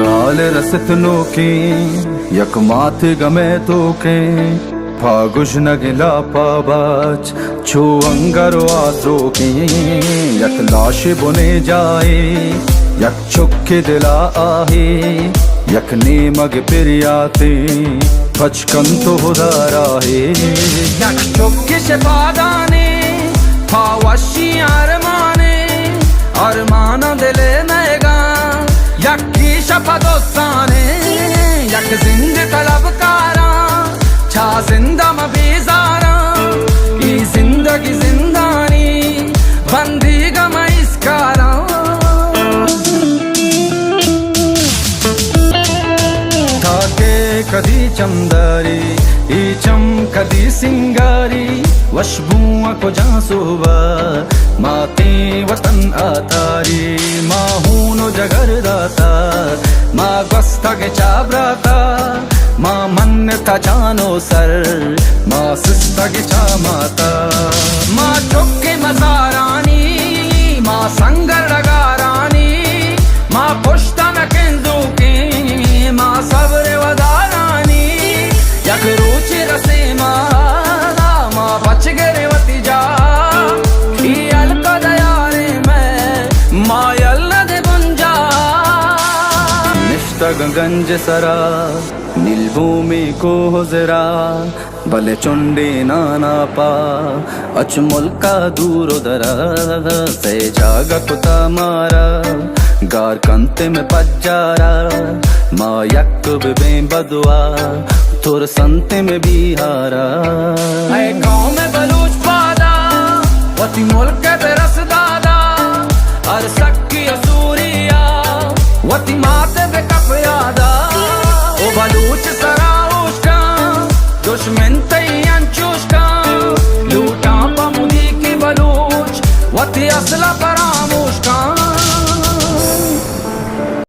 हाल रसत नोके यक माथ गमे तोके फागुश नगिला पाबाच छो अंगारो आद्रोके यक लाश बुने जाए यक चुक्के दिला आहे यक ने मग पिरियाते बचकन तो हुदारा है यक चुक्के से पादाने फावशी अरमाना दिले नएगा यक्की शपदोस्ताने यक जिंद तलबकारा छा जिंदा मबीजारा ई जिंदगी जिंदानी बंदी गम इसकारा थाके कदी चमदारी ई चम कदी सिंगारी वशबुआ को जासुबा माते वतन आतारी माहूनो जगरदाता मा गस्ता के चाबराता मा मन था जानो सर मा सिस्ता के चा माता मा चुक्के मजारानी मा संगर लगारानी मा पुश्ता में केंदू के मा सब्र वदारानी यक रुचि रसे मा बच गए वती जा अलका दयारे में मायल दे गुंजा निष्ठग गंज सरा नीलभूमि को जरा भले चुंडे नाना पा अच मुल्का दूर दरा से जाग कुता मारा गार कंते में पज्जारा मा यक्तुब में बदुआ थोर संते में बिहारा गाँव में बलूच पादा वती मुल्क पे रस दादा हर सक्की असूरिया वती माते पे कप यादा ओ बलूच सराउश्का दुश्मन तैयान चुश्का लूटा पमुदी की बलूच वती असला परामुश्का